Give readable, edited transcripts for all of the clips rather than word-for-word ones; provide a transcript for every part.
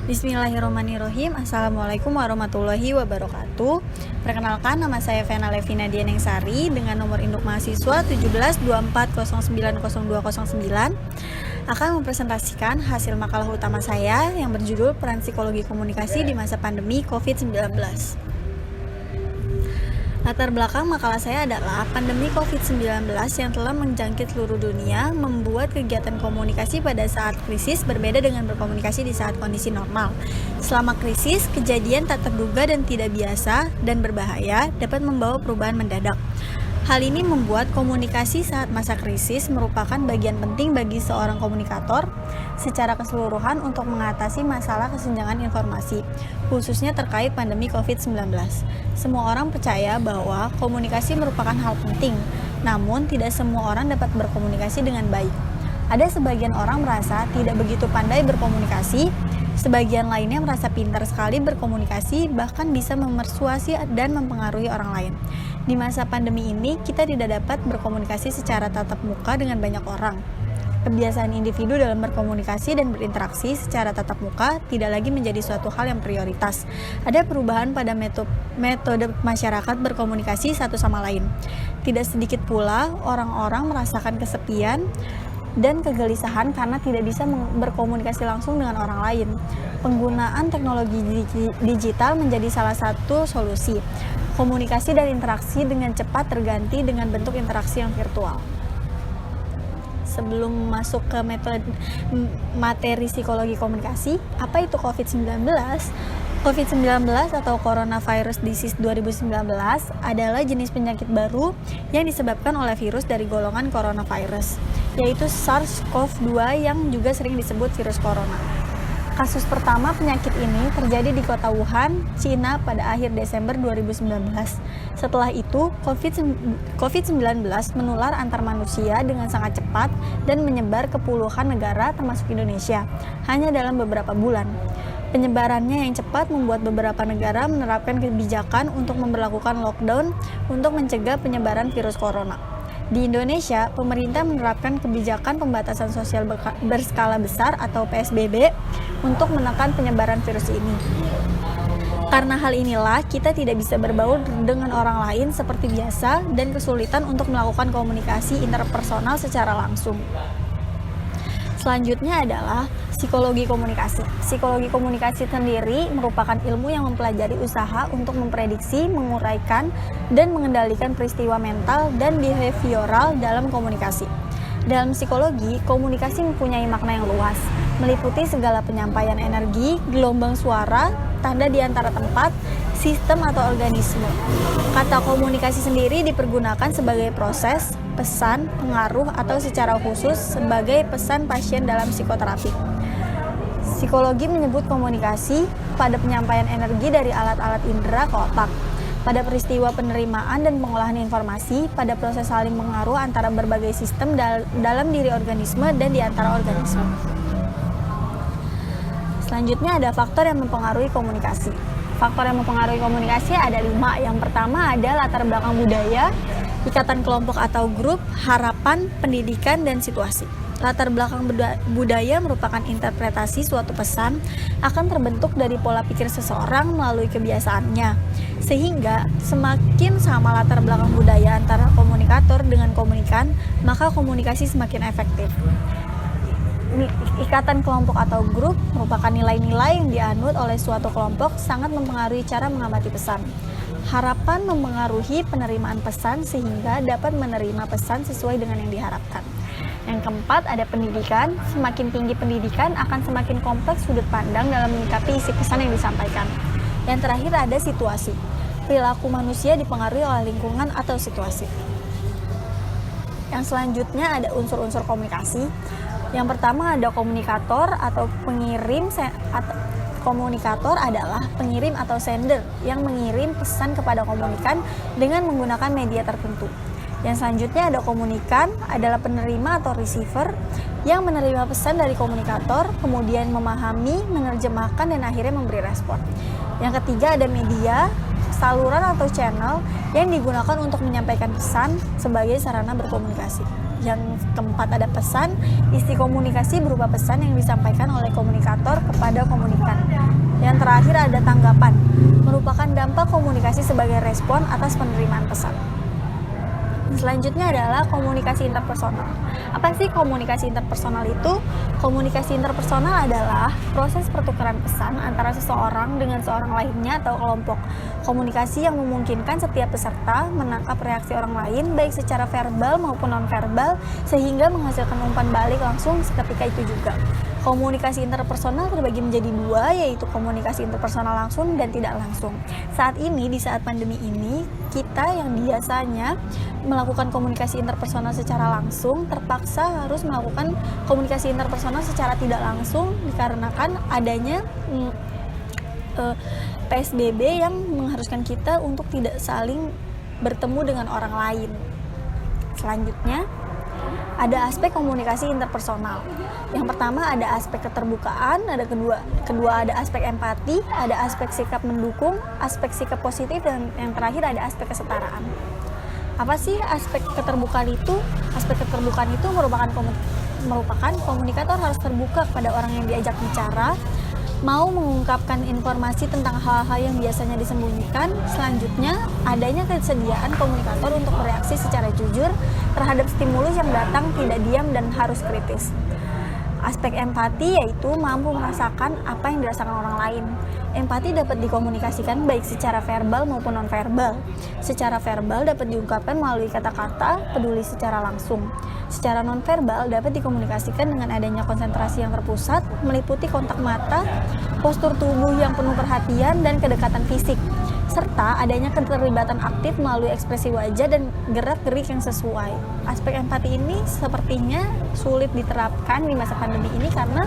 Bismillahirrahmanirrahim. Assalamualaikum warahmatullahi wabarakatuh. Perkenalkan, nama saya Vena Levina Dianengsari dengan nomor induk mahasiswa 1724090209 akan mempresentasikan hasil makalah utama saya yang berjudul Peran Psikologi Komunikasi di Masa Pandemi COVID-19. Latar belakang makalah saya adalah pandemi COVID-19 yang telah menjangkit seluruh dunia membuat kegiatan komunikasi pada saat krisis berbeda dengan berkomunikasi di saat kondisi normal. Selama krisis, kejadian tak terduga dan tidak biasa dan berbahaya dapat membawa perubahan mendadak. Hal ini membuat komunikasi saat masa krisis merupakan bagian penting bagi seorang komunikator secara keseluruhan untuk mengatasi masalah kesenjangan informasi, khususnya terkait pandemi COVID-19. Semua orang percaya bahwa komunikasi merupakan hal penting, namun tidak semua orang dapat berkomunikasi dengan baik. Ada sebagian orang merasa tidak begitu pandai berkomunikasi, sebagian lainnya merasa pintar sekali berkomunikasi, bahkan bisa memersuasi dan mempengaruhi orang lain. Di masa pandemi ini, kita tidak dapat berkomunikasi secara tatap muka dengan banyak orang. Kebiasaan individu dalam berkomunikasi dan berinteraksi secara tatap muka tidak lagi menjadi suatu hal yang prioritas. Ada perubahan pada metode masyarakat berkomunikasi satu sama lain. Tidak sedikit pula orang-orang merasakan kesepian dan kegelisahan karena tidak bisa berkomunikasi langsung dengan orang lain. Penggunaan teknologi digital menjadi salah satu solusi. Komunikasi dan interaksi dengan cepat terganti dengan bentuk interaksi yang virtual. Sebelum masuk ke materi psikologi komunikasi, apa itu COVID-19? COVID-19 atau Coronavirus Disease 2019 adalah jenis penyakit baru yang disebabkan oleh virus dari golongan coronavirus, yaitu SARS-CoV-2 yang juga sering disebut virus corona. Kasus pertama penyakit ini terjadi di kota Wuhan, Cina pada akhir Desember 2019. Setelah itu, COVID-19 menular antar manusia dengan sangat cepat dan menyebar ke puluhan negara termasuk Indonesia, hanya dalam beberapa bulan. Penyebarannya yang cepat membuat beberapa negara menerapkan kebijakan untuk memberlakukan lockdown untuk mencegah penyebaran virus corona. Di Indonesia, pemerintah menerapkan kebijakan pembatasan sosial berskala besar atau PSBB untuk menekan penyebaran virus ini. Karena hal inilah, kita tidak bisa berbaur dengan orang lain seperti biasa dan kesulitan untuk melakukan komunikasi interpersonal secara langsung. Selanjutnya adalah psikologi komunikasi. Psikologi komunikasi sendiri merupakan ilmu yang mempelajari usaha untuk memprediksi, menguraikan, dan mengendalikan peristiwa mental dan behavioral dalam komunikasi. Dalam psikologi, komunikasi mempunyai makna yang luas, meliputi segala penyampaian energi, gelombang suara, tanda di antara tempat, sistem atau organisme. Kata komunikasi sendiri dipergunakan sebagai proses, pesan, pengaruh, atau secara khusus sebagai pesan pasien dalam psikoterapi. Psikologi menyebut komunikasi pada penyampaian energi dari alat-alat indera ke otak, pada peristiwa penerimaan dan pengolahan informasi, pada proses saling pengaruh antara berbagai sistem dalam diri organisme dan di antara organisme. Selanjutnya ada faktor yang mempengaruhi komunikasi. Faktor yang mempengaruhi komunikasi ada 5. Yang pertama ada latar belakang budaya, ikatan kelompok atau grup, harapan, pendidikan, dan situasi. Latar belakang budaya merupakan interpretasi suatu pesan akan terbentuk dari pola pikir seseorang melalui kebiasaannya. Sehingga semakin sama latar belakang budaya antara komunikator dengan komunikan, maka komunikasi semakin efektif. Ikatan kelompok atau grup merupakan nilai-nilai yang dianut oleh suatu kelompok sangat mempengaruhi cara mengamati pesan. Harapan mempengaruhi penerimaan pesan sehingga dapat menerima pesan sesuai dengan yang diharapkan. Yang keempat ada pendidikan. Semakin tinggi pendidikan akan semakin kompleks sudut pandang dalam menyikapi isi pesan yang disampaikan. Yang terakhir ada situasi. Perilaku manusia dipengaruhi oleh lingkungan atau situasi. Yang selanjutnya ada unsur-unsur komunikasi. Yang pertama ada komunikator atau pengirim. Komunikator adalah pengirim atau sender yang mengirim pesan kepada komunikan dengan menggunakan media tertentu. Yang selanjutnya ada komunikan, adalah penerima atau receiver yang menerima pesan dari komunikator, kemudian memahami, menerjemahkan, dan akhirnya memberi respon. Yang ketiga ada media, saluran atau channel yang digunakan untuk menyampaikan pesan sebagai sarana berkomunikasi. Yang keempat ada pesan. Isi komunikasi berupa pesan yang disampaikan oleh komunikator kepada komunikan. Yang terakhir ada tanggapan, merupakan dampak komunikasi sebagai respon atas penerimaan pesan. Selanjutnya adalah komunikasi interpersonal. Apa sih komunikasi interpersonal itu? Komunikasi interpersonal adalah proses pertukaran pesan antara seseorang dengan seorang lainnya atau kelompok. Komunikasi yang memungkinkan setiap peserta menangkap reaksi orang lain baik secara verbal maupun nonverbal sehingga menghasilkan umpan balik langsung seketika itu juga. Komunikasi interpersonal terbagi menjadi dua, yaitu komunikasi interpersonal langsung dan tidak langsung. Saat ini, di saat pandemi ini, kita yang biasanya melakukan komunikasi interpersonal secara langsung terpaksa harus melakukan komunikasi interpersonal secara tidak langsung dikarenakan adanya PSBB yang mengharuskan kita untuk tidak saling bertemu dengan orang lain. Selanjutnya, ada aspek komunikasi interpersonal. Yang pertama ada aspek keterbukaan, ada kedua ada aspek empati, ada aspek sikap mendukung, aspek sikap positif, dan yang terakhir ada aspek kesetaraan. Apa sih aspek keterbukaan itu? Aspek keterbukaan itu merupakan komunikator harus terbuka kepada orang yang diajak bicara, mau mengungkapkan informasi tentang hal-hal yang biasanya disembunyikan. Selanjutnya, adanya kesediaan komunikator untuk bereaksi secara jujur terhadap stimulus yang datang, tidak diam dan harus kritis. Aspek empati yaitu mampu merasakan apa yang dirasakan orang lain. Empati dapat dikomunikasikan baik secara verbal maupun nonverbal. Secara verbal dapat diungkapkan melalui kata-kata peduli secara langsung. Secara nonverbal dapat dikomunikasikan dengan adanya konsentrasi yang terpusat, meliputi kontak mata, postur tubuh yang penuh perhatian, dan kedekatan fisik, serta adanya keterlibatan aktif melalui ekspresi wajah dan gerak-gerik yang sesuai. Aspek empati ini sepertinya sulit diterapkan di masa pandemi ini karena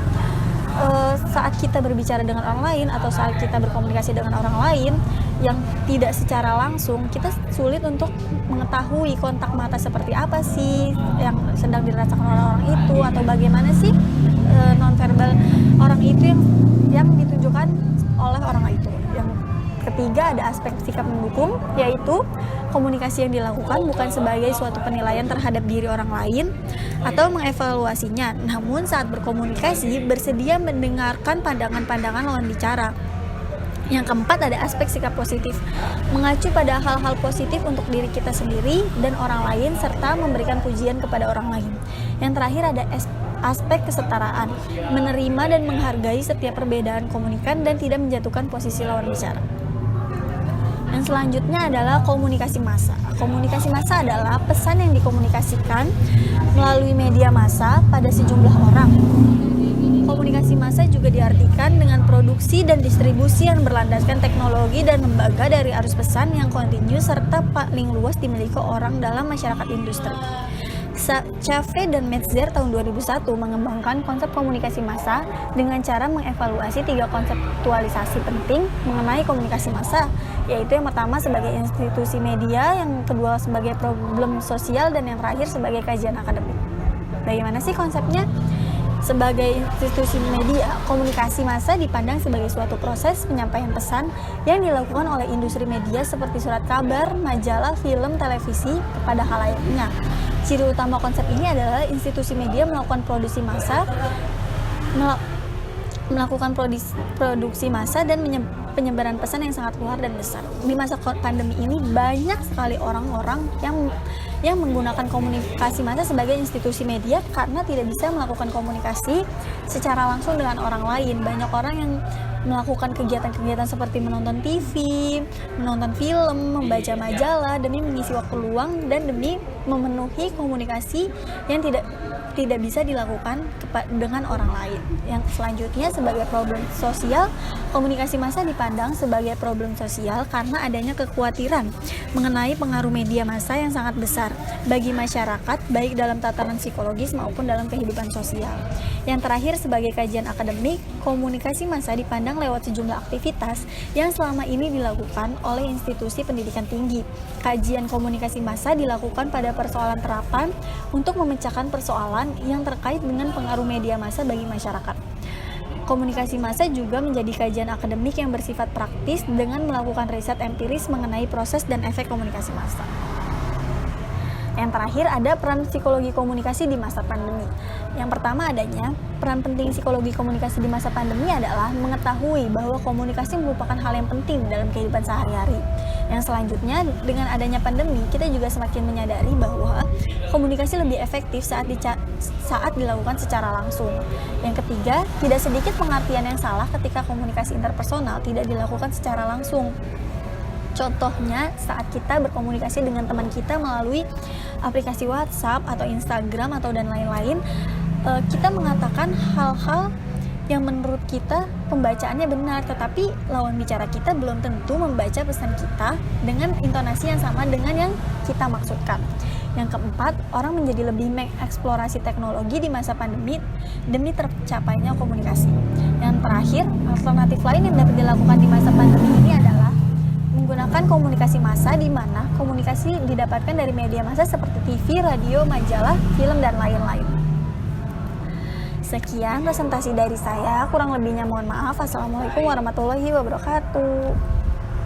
saat kita berbicara dengan orang lain atau saat kita berkomunikasi dengan orang lain yang tidak secara langsung, kita sulit untuk mengetahui kontak mata seperti apa sih yang sedang dirasakan orang-orang itu, atau bagaimana sih nonverbal orang itu yang ditunjukkan oleh orang itu. Yang ketiga ada aspek sikap mendukung, yaitu komunikasi yang dilakukan bukan sebagai suatu penilaian terhadap diri orang lain atau mengevaluasinya, namun saat berkomunikasi bersedia mendengarkan pandangan-pandangan lawan bicara. Yang keempat ada aspek sikap positif, mengacu pada hal-hal positif untuk diri kita sendiri dan orang lain serta memberikan pujian kepada orang lain. Yang terakhir ada aspek kesetaraan, menerima dan menghargai setiap perbedaan komunikan dan tidak menjatuhkan posisi lawan bicara. Yang selanjutnya adalah komunikasi massa. Komunikasi massa adalah pesan yang dikomunikasikan melalui media massa pada sejumlah orang. Komunikasi massa juga diartikan dengan produksi dan distribusi yang berlandaskan teknologi dan lembaga dari arus pesan yang kontinu serta paling luas dimiliki orang dalam masyarakat industri. Chavez dan Metzer tahun 2001 mengembangkan konsep komunikasi massa dengan cara mengevaluasi 3 konseptualisasi penting mengenai komunikasi massa, yaitu yang pertama sebagai institusi media, yang kedua sebagai problem sosial, dan yang terakhir sebagai kajian akademik. Bagaimana sih konsepnya? Sebagai institusi media, komunikasi massa dipandang sebagai suatu proses penyampaian pesan yang dilakukan oleh industri media seperti surat kabar, majalah, film, televisi kepada khalayaknya. Ciri utama konsep ini adalah institusi media melakukan produksi massa, produksi massa dan penyebaran pesan yang sangat luar dan besar. Di masa pandemi ini banyak sekali orang-orang yang menggunakan komunikasi massa sebagai institusi media karena tidak bisa melakukan komunikasi secara langsung dengan orang lain. Banyak orang yang melakukan kegiatan-kegiatan seperti menonton TV, menonton film, membaca majalah demi mengisi waktu luang dan demi memenuhi komunikasi yang tidak bisa dilakukan dengan orang lain. Yang selanjutnya sebagai problem sosial, komunikasi massa dipandang sebagai problem sosial karena adanya kekhawatiran mengenai pengaruh media massa yang sangat besar bagi masyarakat baik dalam tataran psikologis maupun dalam kehidupan sosial. Yang terakhir sebagai kajian akademik, komunikasi massa dipandang lewat sejumlah aktivitas yang selama ini dilakukan oleh institusi pendidikan tinggi. Kajian komunikasi massa dilakukan pada persoalan terapan untuk memecahkan persoalan yang terkait dengan pengaruh media massa bagi masyarakat. Komunikasi massa juga menjadi kajian akademik yang bersifat praktis dengan melakukan riset empiris mengenai proses dan efek komunikasi massa. Yang terakhir ada peran psikologi komunikasi di masa pandemi. Yang pertama adanya peran penting psikologi komunikasi di masa pandemi adalah mengetahui bahwa komunikasi merupakan hal yang penting dalam kehidupan sehari-hari. Yang selanjutnya, dengan adanya pandemi, kita juga semakin menyadari bahwa komunikasi lebih efektif saat dilakukan secara langsung. Yang ketiga, tidak sedikit pengertian yang salah ketika komunikasi interpersonal tidak dilakukan secara langsung. Contohnya saat kita berkomunikasi dengan teman kita melalui aplikasi WhatsApp atau Instagram atau dan lain-lain, kita mengatakan hal-hal yang menurut kita pembacaannya benar, tetapi lawan bicara kita belum tentu membaca pesan kita dengan intonasi yang sama dengan yang kita maksudkan. Yang keempat, orang menjadi lebih mengeksplorasi teknologi di masa pandemi demi tercapainya komunikasi. Yang terakhir, alternatif lain yang dapat dilakukan di masa pandemi ini adalah menggunakan komunikasi massa, di mana komunikasi didapatkan dari media massa seperti TV, radio, majalah, film, dan lain-lain. Sekian presentasi dari saya, kurang lebihnya mohon maaf. Assalamualaikum warahmatullahi wabarakatuh.